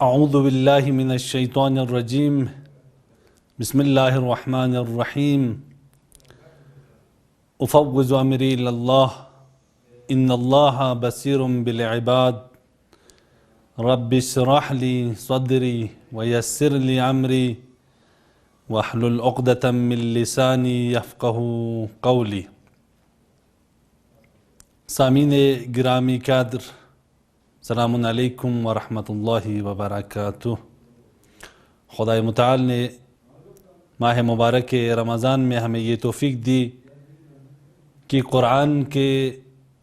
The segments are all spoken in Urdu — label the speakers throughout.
Speaker 1: اعوذ باللہ من الشیطان الرجیم بسم اللہ الرحمن الرحیم افوض امری اللہ ان اللہ بصیر بالعباد رب اشرح لی صدری ویسر لی امری واحلل عقدۃ من لسانی یفقہوا قولی۔ سامعین گرامی قدر، السلام علیکم ورحمۃ اللہ وبرکاتہ۔ خدا متعال نے ماہ مبارک رمضان میں ہمیں یہ توفیق دی کہ قرآن کے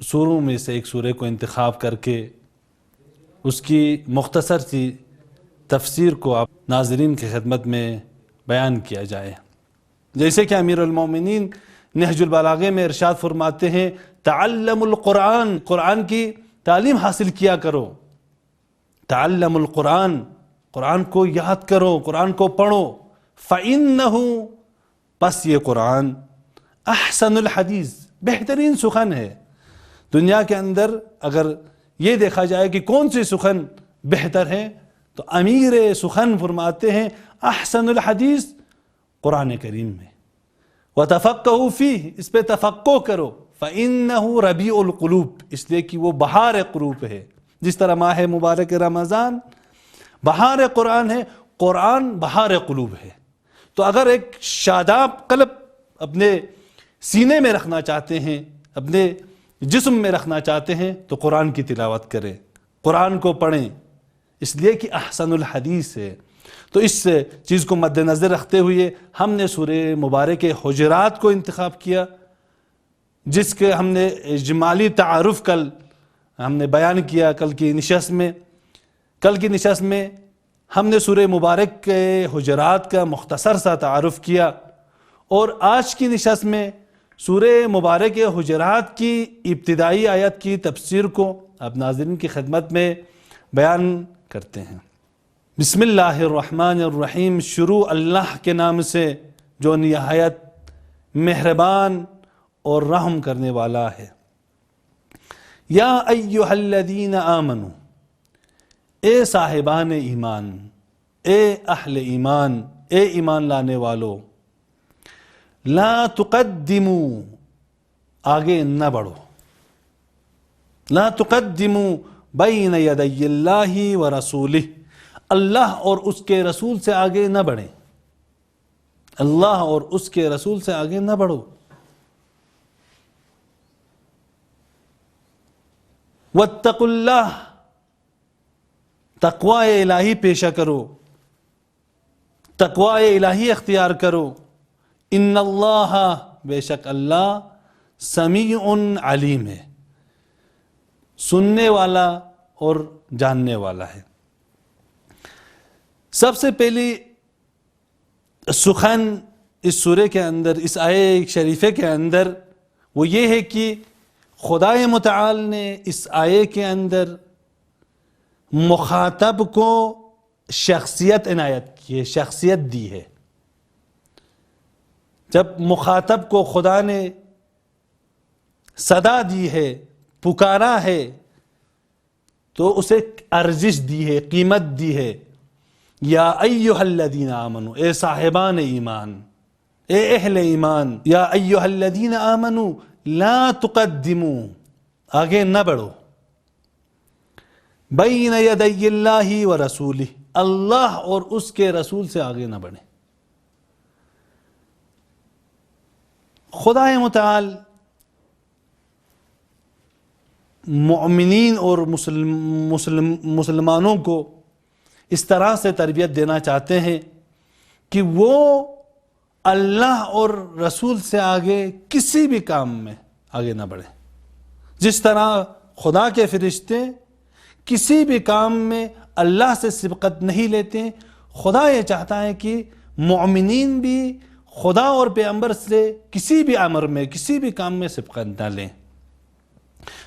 Speaker 1: سوروں میں سے ایک سورے کو انتخاب کر کے اس کی مختصر سی تفسیر کو آپ ناظرین کی خدمت میں بیان کیا جائے۔ جیسے کہ امیر المومنین نہج البلاغہ میں ارشاد فرماتے ہیں، تعلم القرآن، قرآن کی تعلیم حاصل کیا کرو۔ تعلم القرآن، قرآن کو یاد کرو، قرآن کو پڑھو۔ فَإِنَّهُ، پس یہ قرآن، احسن الحدیث، بہترین سخن ہے۔ دنیا کے اندر اگر یہ دیکھا جائے کہ کون سی سخن بہتر ہے تو امیر سخن فرماتے ہیں احسن الحدیث قرآن کریم میں۔ وَتَفَقَّهُ فِيهِ، اس پہ تفقہ کرو۔ فَإِنَّهُ رَبِيعُ الْقُلُوبِ، اس لیے کہ وہ بہار قلوب ہے۔ جس طرح ماہ مبارک رمضان بہار قرآن ہے، قرآن بہار قلوب ہے۔ تو اگر ایک شاداب قلب اپنے سینے میں رکھنا چاہتے ہیں، اپنے جسم میں رکھنا چاہتے ہیں تو قرآن کی تلاوت کریں، قرآن کو پڑھیں، اس لیے کہ احسن الحدیث ہے۔ تو اس چیز کو مد نظر رکھتے ہوئے ہم نے سورہ مبارک حجرات کو انتخاب کیا، جس کے ہم نے اجمالی تعارف کل ہم نے بیان کیا کل کی نشست میں ہم نے سورہ مبارک کے حجرات کا مختصر سا تعارف کیا، اور آج کی نشست میں سورہ مبارک حجرات کی ابتدائی آیت کی تفسیر کو آپ ناظرین کی خدمت میں بیان کرتے ہیں۔ بسم اللہ الرحمن الرحیم، شروع اللہ کے نام سے جو نہایت مہربان اور رحم کرنے والا ہے۔ یا ایہا الذین آمنوا، اے صاحبان ایمان، اے اہل ایمان، اے ایمان لانے والو، لا تقدموا، آگے نہ بڑھو، لا تقدموا بین یدی اللہ ورسولہ، اللہ اور اس کے رسول سے آگے نہ بڑھیں، اللہ اور اس کے رسول سے آگے نہ بڑھو۔ واتقوا اللہ، تقوی الہی پیشہ کرو، تقوی الہی اختیار کرو۔ ان اللہ، بے شک اللہ، سمیع علیم ہے، سننے والا اور جاننے والا ہے۔ سب سے پہلی سخن اس سورے کے اندر، اس آیے شریفے کے اندر، وہ یہ ہے کہ خدا متعال نے اس آیے کے اندر مخاطب کو شخصیت عنایت کی ہے، شخصیت دی ہے۔ جب مخاطب کو خدا نے صدا دی ہے، پکارا ہے، تو اسے ارزش دی ہے، قیمت دی ہے۔ یا ایہا الذین آمنوا، اے صاحبان ایمان، اے اہل ایمان، یا ایہا الذین آمنوا لا تقدموا، آگے نہ بڑھو، بین یدی اللہ ورسولہ، اللہ اور اس کے رسول سے آگے نہ بڑھیں۔ خدا متعال مومنین اور مسلمانوں کو اس طرح سے تربیت دینا چاہتے ہیں کہ وہ اللہ اور رسول سے آگے کسی بھی کام میں آگے نہ بڑھیں۔ جس طرح خدا کے فرشتے کسی بھی کام میں اللہ سے سبقت نہیں لیتے، خدا یہ چاہتا ہے کہ مومنین بھی خدا اور پیغمبر سے کسی بھی امر میں، کسی بھی کام میں سبقت نہ لیں۔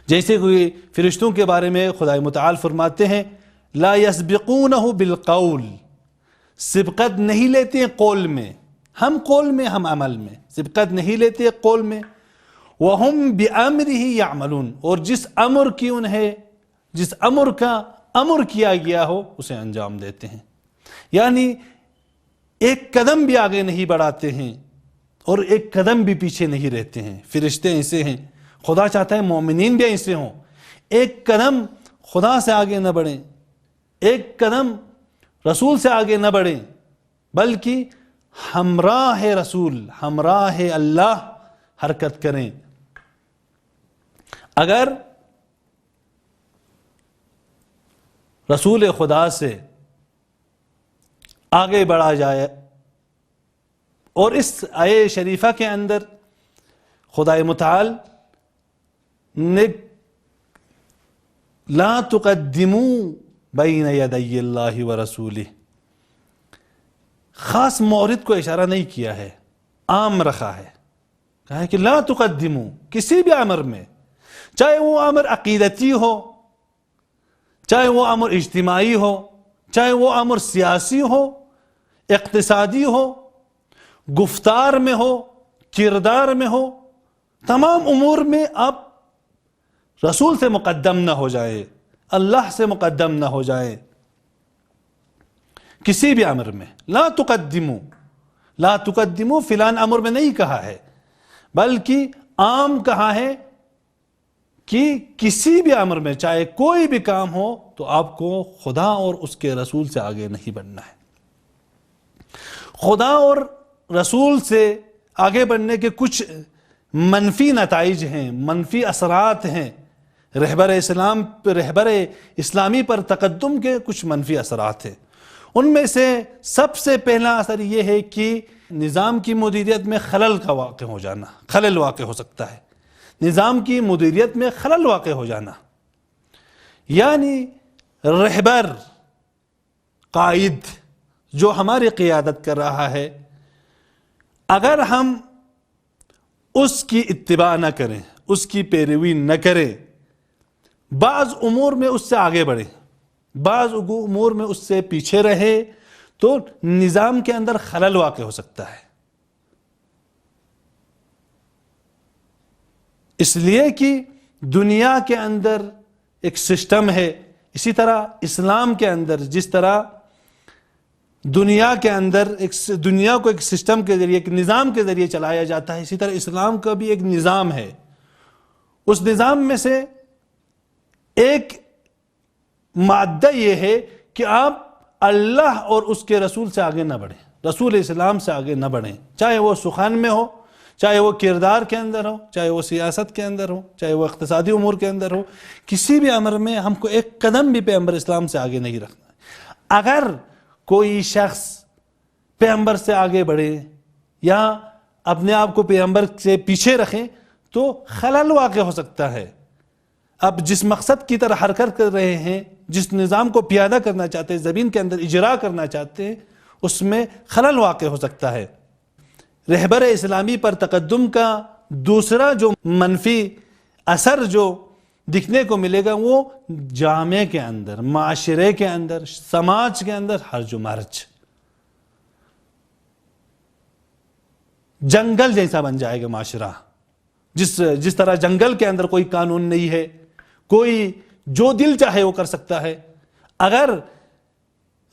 Speaker 1: جیسے کہ فرشتوں کے بارے میں خدا متعال فرماتے ہیں، لا یسبقونہ بالقول، سبقت نہیں لیتے قول میں، ہم قول میں، ہم عمل میں سبقت نہیں لیتے قول میں۔ وَهُمْ بِأَمْرِهِ يَعْمَلُونَ، اور جس امر کا امر کیا گیا ہو اسے انجام دیتے ہیں، یعنی ایک قدم بھی آگے نہیں بڑھاتے ہیں اور ایک قدم بھی پیچھے نہیں رہتے ہیں۔ فرشتے ایسے ہیں، خدا چاہتا ہے مومنین بھی ایسے ہوں، ایک قدم خدا سے آگے نہ بڑھیں، ایک قدم رسول سے آگے نہ بڑھیں، بلکہ ہمراہ رسول، ہمراہ اللہ حرکت کریں۔ اگر رسول خدا سے آگے بڑھا جائے، اور اس آیے شریفہ کے اندر خدا متعال نے لا تقدموا بین یدی اللہ ورسولہ خاص مورد کو اشارہ نہیں کیا ہے، عام رکھا ہے، کہا ہے کہ لا تقدموا، کسی بھی امر میں، چاہے وہ امر عقیدتی ہو، چاہے وہ امر اجتماعی ہو، چاہے وہ امر سیاسی ہو، اقتصادی ہو، گفتار میں ہو، کردار میں ہو، تمام امور میں آپ رسول سے مقدم نہ ہو جائے، اللہ سے مقدم نہ ہو جائے۔ کسی بھی امر میں لا تقدمو، لا تقدمو فلان امر میں نہیں کہا ہے، بلکہ عام کہا ہے کہ کسی بھی امر میں چاہے کوئی بھی کام ہو تو آپ کو خدا اور اس کے رسول سے آگے نہیں بڑھنا ہے۔ خدا اور رسول سے آگے بڑھنے کے کچھ منفی نتائج ہیں، منفی اثرات ہیں، رہبر اسلامی پر تقدم کے کچھ منفی اثرات ہیں۔ ان میں سے سب سے پہلا اثر یہ ہے کہ نظام کی مدیریت میں خلل کا واقع ہو جانا، خلل واقع ہو سکتا ہے، نظام کی مدیریت میں خلل واقع ہو جانا، یعنی رہبر، قائد جو ہماری قیادت کر رہا ہے، اگر ہم اس کی اتباع نہ کریں، اس کی پیروی نہ کریں، بعض امور میں اس سے آگے بڑھیں، بعض امور میں اس سے پیچھے رہے، تو نظام کے اندر خلل واقع ہو سکتا ہے۔ اس لیے کہ دنیا کے اندر ایک سسٹم ہے، اسی طرح اسلام کے اندر جس طرح دنیا کے اندر دنیا کو ایک سسٹم کے ذریعے، ایک نظام کے ذریعے چلایا جاتا ہے، اسی طرح اسلام کا بھی ایک نظام ہے۔ اس نظام میں سے ایک مادہ یہ ہے کہ آپ اللہ اور اس کے رسول سے آگے نہ بڑھیں، رسول اسلام سے آگے نہ بڑھیں، چاہے وہ سخن میں ہو، چاہے وہ کردار کے اندر ہو، چاہے وہ سیاست کے اندر ہو، چاہے وہ اقتصادی امور کے اندر ہو، کسی بھی امر میں ہم کو ایک قدم بھی پیغمبر اسلام سے آگے نہیں رکھنا ہے۔ اگر کوئی شخص پیغمبر سے آگے بڑھے یا اپنے آپ کو پیغمبر سے پیچھے رکھیں تو خلل واقع ہو سکتا ہے۔ اب جس مقصد کی طرح حرکت کر رہے ہیں، جس نظام کو پیادہ کرنا چاہتے ہیں، زمین کے اندر اجرا کرنا چاہتے ہیں، اس میں خلل واقع ہو سکتا ہے۔ رہبر اسلامی پر تقدم کا دوسرا جو منفی اثر جو دکھنے کو ملے گا وہ جامعے کے اندر، معاشرے کے اندر، سماج کے اندر ہرج و مرج، جنگل جیسا بن جائے گا معاشرہ۔ جس طرح جنگل کے اندر کوئی قانون نہیں ہے، کوئی جو دل چاہے وہ کر سکتا ہے، اگر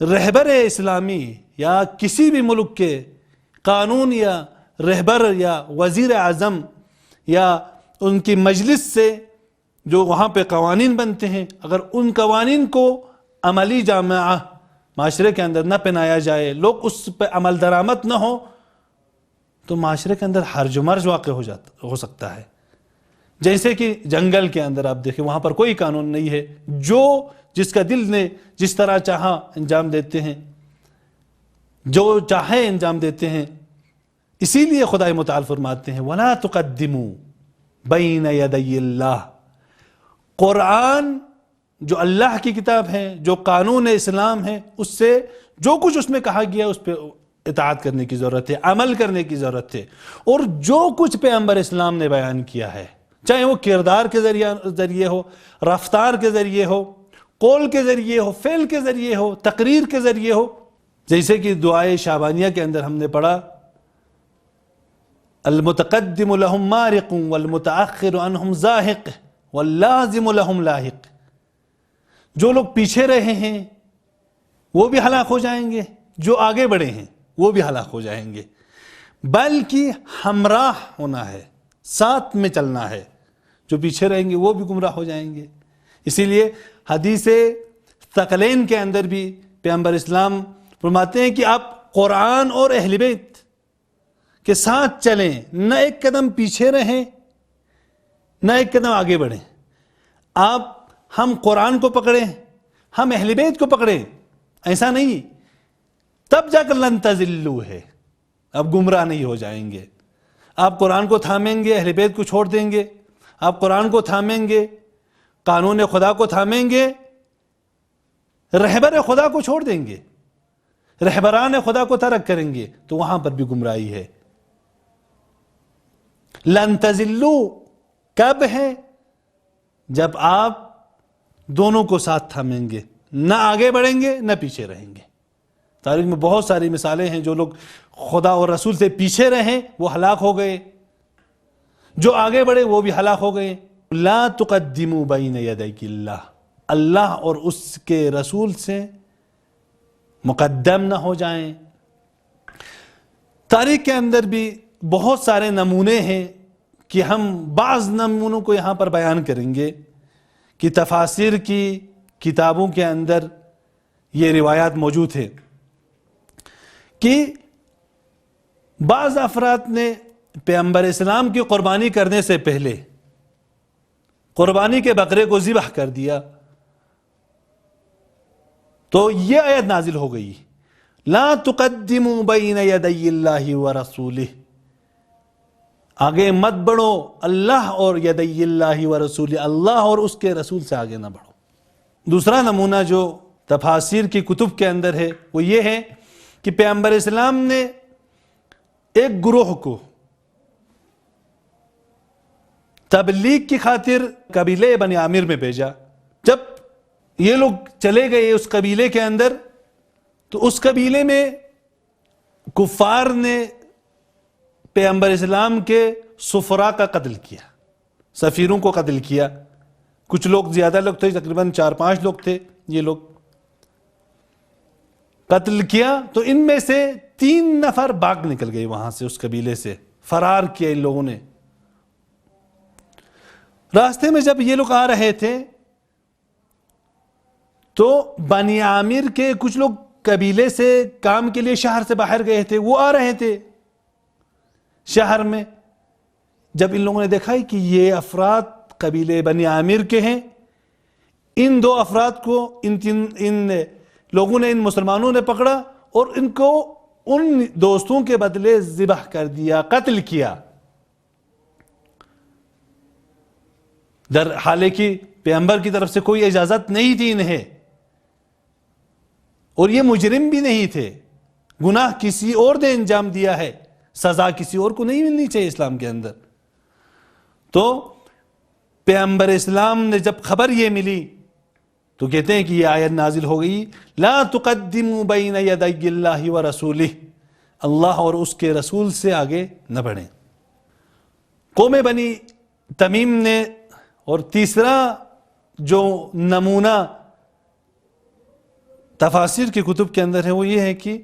Speaker 1: رہبر اسلامی یا کسی بھی ملک کے قانون یا رہبر یا وزیر اعظم یا ان کی مجلس سے جو وہاں پہ قوانین بنتے ہیں، اگر ان قوانین کو عملی جامعہ معاشرے کے اندر نہ پہنایا جائے، لوگ اس پہ عمل درآمد نہ ہو، تو معاشرے کے اندر ہرج و مرج واقع ہو سکتا ہے۔ جیسے کہ جنگل کے اندر آپ دیکھیں، وہاں پر کوئی قانون نہیں ہے، جو جس کا دل نے جس طرح چاہا انجام دیتے ہیں، جو چاہے انجام دیتے ہیں۔ اسی لیے خدا متعال فرماتے ہیں وَلَا تُقَدِّمُوا بَيْنَ يَدَيِ اللَّهِ۔ قرآن جو اللہ کی کتاب ہے، جو قانون اسلام ہے، اس سے جو کچھ اس میں کہا گیا اس پہ اطاعت کرنے کی ضرورت ہے، عمل کرنے کی ضرورت ہے۔ اور جو کچھ پیغمبر اسلام نے بیان کیا ہے، چاہے وہ کردار کے ذریعے ہو، رفتار کے ذریعے ہو، قول کے ذریعے ہو، فعل کے ذریعے ہو، تقریر کے ذریعے ہو، جیسے کہ دعائے شعبانیہ کے اندر ہم نے پڑھا المتقدم لهم مارق والمتأخر عنهم زاہق واللازم لهم لاحق۔ جو لوگ پیچھے رہے ہیں وہ بھی ہلاک ہو جائیں گے، جو آگے بڑھے ہیں وہ بھی ہلاک ہو جائیں گے، بلکہ ہمراہ ہونا ہے، ساتھ میں چلنا ہے، جو پیچھے رہیں گے وہ بھی گمراہ ہو جائیں گے۔ اسی لیے حدیث ثقلین کے اندر بھی پیغمبر اسلام فرماتے ہیں کہ آپ قرآن اور اہل بیت کے ساتھ چلیں، نہ ایک قدم پیچھے رہیں نہ ایک قدم آگے بڑھیں۔ ہم قرآن کو پکڑیں، ہم اہل بیت کو پکڑیں، ایسا نہیں، تب جا کر لن تضلوا ہے، اب گمراہ نہیں ہو جائیں گے۔ آپ قرآن کو تھامیں گے، اہل بیت کو چھوڑ دیں گے، آپ قرآن کو تھامیں گے، قانون خدا کو تھامیں گے، رہبر خدا کو چھوڑ دیں گے، رہبران خدا کو ترک کریں گے، تو وہاں پر بھی گمراہی ہے۔ لن تضلوا کب ہے؟ جب آپ دونوں کو ساتھ تھامیں گے، نہ آگے بڑھیں گے نہ پیچھے رہیں گے۔ تاریخ میں بہت ساری مثالیں ہیں، جو لوگ خدا اور رسول سے پیچھے رہیں وہ ہلاک ہو گئے، جو آگے بڑھے وہ بھی ہلاک ہو گئے۔ لا تقدموا بین یدی اللہ، اللہ اور اس کے رسول سے مقدم نہ ہو جائیں۔ تاریخ کے اندر بھی بہت سارے نمونے ہیں کہ ہم بعض نمونوں کو یہاں پر بیان کریں گے کہ تفاسیر کی کتابوں کے اندر یہ روایات موجود ہے کہ بعض افراد نے پیغمبر اسلام کی قربانی کرنے سے پہلے قربانی کے بکرے کو ذبح کر دیا، تو یہ آیت نازل ہو گئی، لا تقدموا بین یدی اللہ ورسولہ، آگے مت بڑھو اللہ اور یدی اللہ ورسولہ، اللہ اور اس کے رسول سے آگے نہ بڑھو۔ دوسرا نمونہ جو تفاسیر کی کتب کے اندر ہے وہ یہ ہے کہ پیغمبر اسلام نے ایک گروہ کو تبلیغ کی خاطر قبیلے بنی عامر میں بھیجا۔ جب یہ لوگ چلے گئے اس قبیلے کے اندر، تو اس قبیلے میں کفار نے پیغمبر اسلام کے سفراء کا قتل کیا، سفیروں کو قتل کیا۔ کچھ لوگ، زیادہ لوگ تھے، تقریباً 4-5 لوگ تھے، یہ لوگ قتل کیا۔ تو ان میں سے 3 نفر بھاگ نکل گئے وہاں سے، اس قبیلے سے فرار کیا ان لوگوں نے۔ راستے میں جب یہ لوگ آ رہے تھے تو بنی عامر کے کچھ لوگ قبیلے سے کام کے لیے شہر سے باہر گئے تھے، وہ آ رہے تھے شہر میں۔ جب ان لوگوں نے دیکھا کہ یہ افراد قبیلے بنی عامر کے ہیں، ان 2 افراد کو ان لوگوں نے، ان مسلمانوں نے پکڑا اور ان کو ان دوستوں کے بدلے ذبح کر دیا، قتل کیا۔ حالانکہ پیغمبر کی طرف سے کوئی اجازت نہیں تھی انہیں، اور یہ مجرم بھی نہیں تھے، گناہ کسی اور نے انجام دیا ہے، سزا کسی اور کو نہیں ملنی چاہیے اسلام کے اندر۔ تو پیغمبر اسلام نے جب خبر یہ ملی تو کہتے ہیں کہ یہ آیت نازل ہو گئی، لا تقدموا بین یدی اللہ ورسولہ، اللہ اور اس کے رسول سے آگے نہ بڑھیں۔ قوم بنی تمیم نے، اور تیسرا جو نمونہ تفاسیر کی کتب کے اندر ہے وہ یہ ہے کہ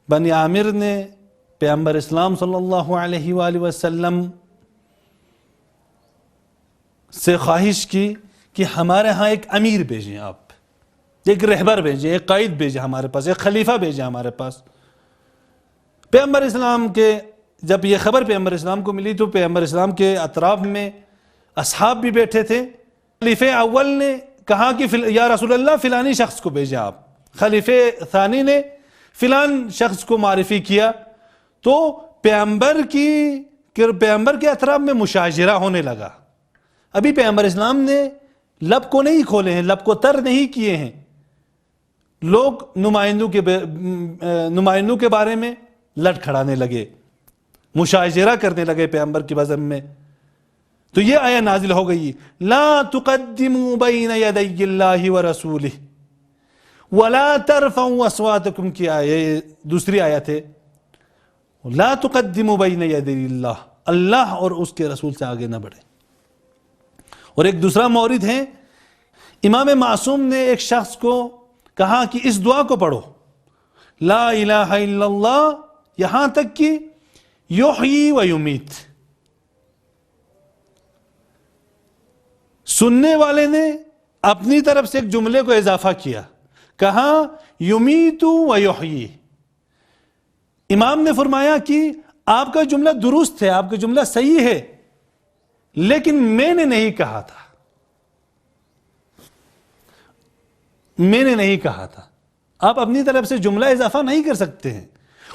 Speaker 1: بنی عامر نے پیغمبر اسلام صلی اللہ علیہ وآلہ وسلم سے خواہش کی کہ ہمارے ہاں ایک امیر بھیجیں، آپ ایک رہبر بھیجیں، ایک قائد بھیجیں ہمارے پاس، ایک خلیفہ بھیجیں ہمارے پاس۔ پیغمبر اسلام کے جب یہ خبر پیغمبر اسلام کو ملی تو پیغمبر اسلام کے اطراف میں اصحاب بھی بیٹھے تھے۔ خلیفہ اول نے کہا کہ یا رسول اللہ فلانی شخص کو بھیجیں آپ، خلیفہ ثانی نے فلان شخص کو معرفی کیا۔ تو پیغمبر کے اطراف میں مشاجرہ ہونے لگا۔ ابھی پیغمبر اسلام نے لب کو نہیں کھولے ہیں، لب کو تر نہیں کیے ہیں، لوگ نمائندوں کے بارے میں لٹ کھڑانے لگے، مشاجرہ کرنے لگے پیغمبر کی بزم میں۔ تو یہ آیت نازل ہو گئی، لا تقدموا بین یدی اللہ ورسولہ ولا ترفعوا اصواتکم کی آیت، دوسری آیت ہے لا تقدموا بین یدی اللہ، اللہ اور اس کے رسول سے آگے نہ بڑھے۔ اور ایک دوسرا مورد ہے امام معصوم نے ایک شخص کو کہا کہ اس دعا کو پڑھو، لا الہ الا اللہ، یہاں تک کہ یحیی و یمیت۔ سننے والے نے اپنی طرف سے ایک جملے کو اضافہ کیا، کہا یمیت و یحیی۔ امام نے فرمایا کہ آپ کا جملہ درست ہے، آپ کا جملہ صحیح ہے، لیکن میں نے نہیں کہا تھا، میں نے نہیں کہا تھا۔ آپ اپنی طرف سے جملہ اضافہ نہیں کر سکتے ہیں،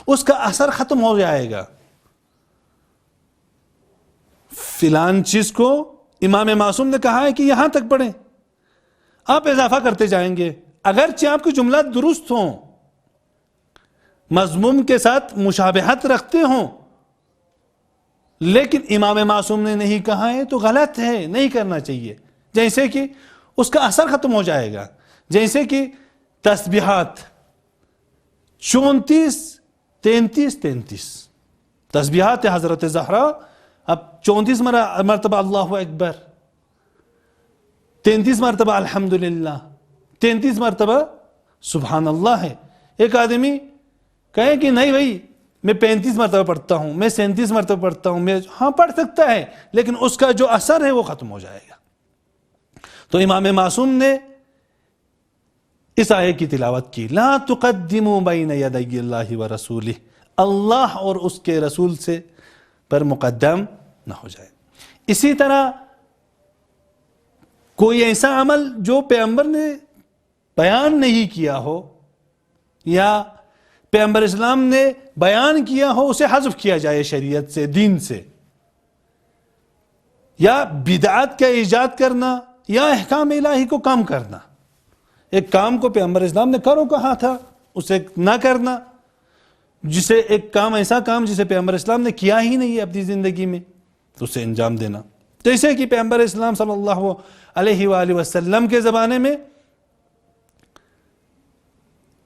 Speaker 1: اس کا اثر ختم ہو جائے گا۔ فلان چیز کو امام معصوم نے کہا ہے کہ یہاں تک پڑھیں، آپ اضافہ کرتے جائیں گے، اگرچہ آپ کے جملہ درست ہوں، مضمون کے ساتھ مشابہت رکھتے ہوں، لیکن امام معصوم نے نہیں کہا ہے تو غلط ہے، نہیں کرنا چاہیے۔ جیسے کہ اس کا اثر ختم ہو جائے گا۔ جیسے کہ تسبیحات 34 33 تسبیحات حضرت زہرا، اب 34 مرتبہ اللہ اکبر، 33 مرتبہ الحمدللہ، 33 مرتبہ سبحان اللہ ہے۔ ایک آدمی کہے کہ نہیں بھائی میں 35 مرتبہ پڑھتا ہوں، میں 37 مرتبہ پڑھتا ہوں، میں ہاں پڑھ سکتا ہے، لیکن اس کا جو اثر ہے وہ ختم ہو جائے گا۔ تو امام معصوم نے اس آیے کی تلاوت کی، لا تقدموا بین یدی اللہ و رسولہ، اللہ اور اس کے رسول سے پر مقدم نہ ہو جائے۔ اسی طرح کوئی ایسا عمل جو پیغمبر نے بیان نہیں کیا ہو یا پیغمبر اسلام نے بیان کیا ہو، اسے حذف کیا جائے شریعت سے، دین سے، یا بدعات کا ایجاد کرنا یا احکام الہی کو کم کرنا۔ ایک کام کو پیغمبر اسلام نے کرو کہا تھا، اسے نہ کرنا، جسے ایک کام ایسا کام جسے پیغمبر اسلام نے کیا ہی نہیں ہے اپنی زندگی میں، تو اسے انجام دینا۔ جیسے کہ پیغمبر اسلام صلی اللہ علیہ وآلہ وسلم کے زمانے میں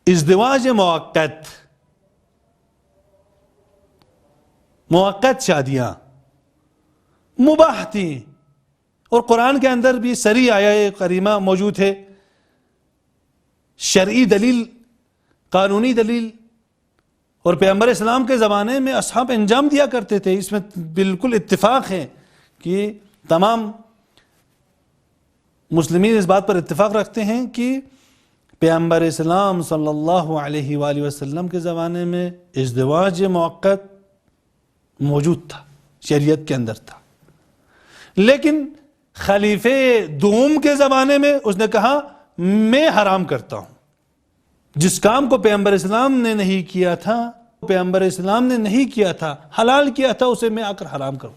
Speaker 1: ازدواج موقت شادیاں مباح تھیں، اور قرآن کے اندر بھی صریح آیہ کریمہ موجود ہے، شرعی دلیل، قانونی دلیل، اور پیغمبر اسلام کے زمانے میں اصحاب انجام دیا کرتے تھے۔ اس میں بالکل اتفاق ہے کہ تمام مسلمین اس بات پر اتفاق رکھتے ہیں کہ پیغمبر اسلام صلی اللہ علیہ وآلہ وسلم کے زمانے میں ازدواج موقت موجود تھا، شریعت کے اندر تھا، لیکن خلیفہ دوم کے زمانے میں اس نے کہا میں حرام کرتا ہوں، جس کام کو پیغمبر اسلام نے نہیں کیا تھا، پیغمبر اسلام نے نہیں کیا تھا، حلال کیا تھا، اسے میں آ کر حرام کروں۔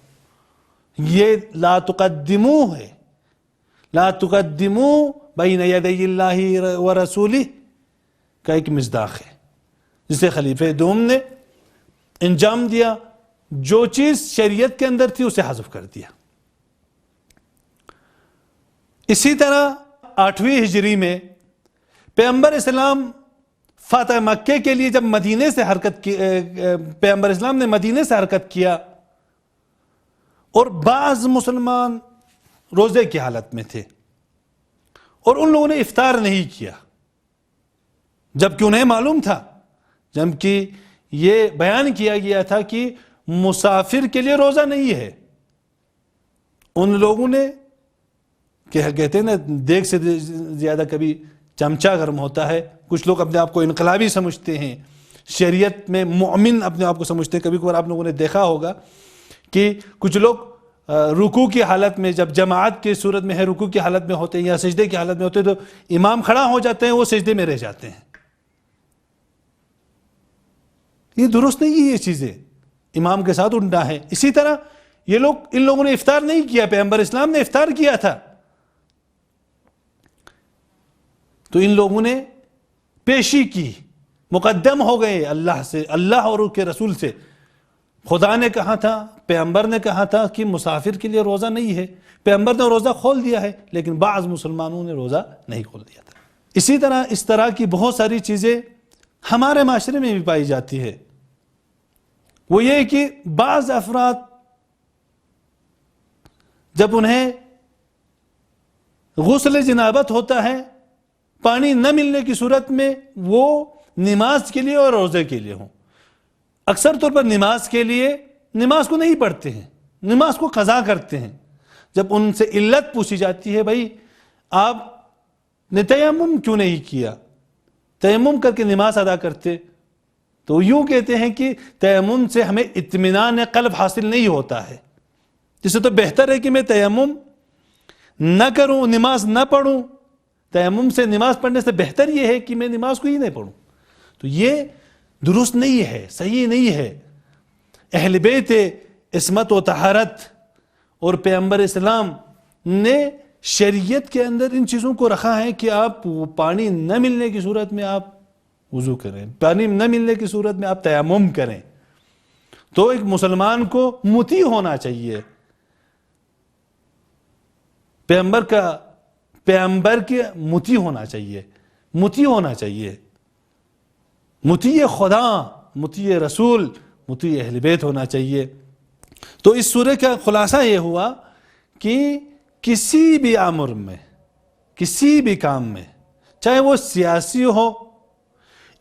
Speaker 1: یہ لا تقدمو ہے، لا تقدمو بین یدی اللہ و رسولہ کا ایک مصداق ہے، جسے خلیفہ دوم نے انجام دیا، جو چیز شریعت کے اندر تھی اسے حذف کر دیا۔ اسی طرح 8ویں ہجری میں پیغمبر اسلام فتح مکے کے لیے جب مدینے سے حرکت کی، پیغمبر اسلام نے مدینے سے حرکت کیا، اور بعض مسلمان روزے کی حالت میں تھے، اور ان لوگوں نے افطار نہیں کیا، جبکہ انہیں معلوم تھا، جبکہ یہ بیان کیا گیا تھا کہ مسافر کے لیے روزہ نہیں ہے۔ ان لوگوں نے کہتے ہیں نا، دیگ سے زیادہ کبھی چمچہ گرم ہوتا ہے، کچھ لوگ اپنے آپ کو انقلابی سمجھتے ہیں، شریعت میں مومن اپنے آپ کو سمجھتے ہیں۔ کبھی کبھار آپ لوگوں نے دیکھا ہوگا کہ کچھ لوگ رکوع کی حالت میں، جب جماعت کی صورت میں ہے، رکوع کی حالت میں ہوتے ہیں یا سجدے کی حالت میں ہوتے ہیں، تو امام کھڑا ہو جاتے ہیں، وہ سجدے میں رہ جاتے ہیں۔ یہ درست نہیں ہے، یہ چیزیں امام کے ساتھ اٹھنا ہے۔ اسی طرح یہ لوگ، ان لوگوں نے افطار نہیں کیا، پیغمبر اسلام نے افطار کیا تھا، تو ان لوگوں نے پیشی کی، مقدم ہو گئے اللہ سے، اللہ اور اس کے رسول سے۔ خدا نے کہا تھا، پیغمبر نے کہا تھا کہ مسافر کے لیے روزہ نہیں ہے، پیغمبر نے روزہ کھول دیا ہے، لیکن بعض مسلمانوں نے روزہ نہیں کھول دیا تھا۔ اسی طرح اس طرح کی بہت ساری چیزیں ہمارے معاشرے میں بھی پائی جاتی ہے۔ وہ یہ کہ بعض افراد جب انہیں غسل جنابت ہوتا ہے، پانی نہ ملنے کی صورت میں وہ نماز کے لیے اور روزے کے لیے ہوں۔ اکثر طور پر نماز کے لیے نماز کو نہیں پڑھتے ہیں، نماز کو قضا کرتے ہیں۔ جب ان سے علت پوچھی جاتی ہے، بھائی آپ نے تیمم کیوں نہیں کیا، تیمم کر کے نماز ادا کرتے، تو یوں کہتے ہیں کہ تیمم سے ہمیں اطمینان قلب حاصل نہیں ہوتا ہے، جس سے تو بہتر ہے کہ میں تیمم نہ کروں، نماز نہ پڑھوں۔ تیمم سے نماز پڑھنے سے بہتر یہ ہے کہ میں نماز کو ہی نہیں پڑھوں۔ تو یہ درست نہیں ہے، صحیح نہیں ہے۔ اہل بیت عصمت و طہارت اور پیغمبر اسلام نے شریعت کے اندر ان چیزوں کو رکھا ہے کہ آپ پانی نہ ملنے کی صورت میں آپ وضو کریں، پانی نہ ملنے کی صورت میں آپ تیمم کریں۔ تو ایک مسلمان کو مطیع ہونا چاہیے، پیغمبر کے مطیع ہونا چاہیے، مطیع ہونا چاہیے، مطیع خدا، مطیع رسول، مطیع اہل بیت ہونا چاہیے۔ تو اس سورہ کا خلاصہ یہ ہوا کہ کسی بھی امر میں، کسی بھی کام میں، چاہے وہ سیاسی ہو،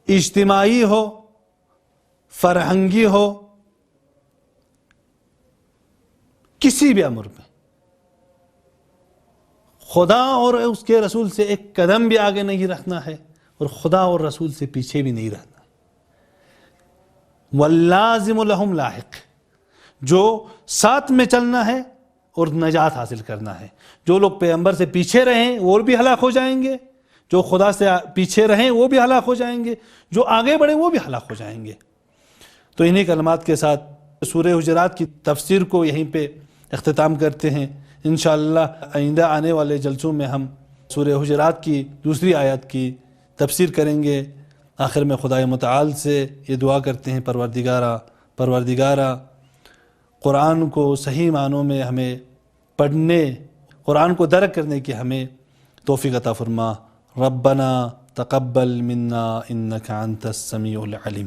Speaker 1: اجتماعی ہو، فرہنگی ہو، کسی بھی امر میں خدا اور اس کے رسول سے ایک قدم بھی آگے نہیں رکھنا ہے اور خدا اور رسول سے پیچھے بھی نہیں رہنا ہے۔ واللازم لہم لاحق، جو ساتھ میں چلنا ہے اور نجات حاصل کرنا ہے۔ جو لوگ پیغمبر سے پیچھے رہیں وہ بھی ہلاک ہو جائیں گے، جو خدا سے پیچھے رہیں وہ بھی ہلاک ہو جائیں گے، جو آگے بڑھیں وہ بھی ہلاک ہو جائیں گے۔ تو انہی کلمات کے ساتھ سورہ حجرات کی تفسیر کو یہیں پہ اختتام کرتے ہیں۔ انشاءاللہ آئندہ آنے والے جلسوں میں ہم سورہ حجرات کی دوسری آیت کی تفسیر کریں گے۔ آخر میں خدائے متعال سے یہ دعا کرتے ہیں، پروردگارہ قرآن کو صحیح معنوں میں ہمیں پڑھنے، قرآن کو درک کرنے کی ہمیں توفیق عطا فرما۔ ربنا تقبل منا انک انت السمیع العلیم۔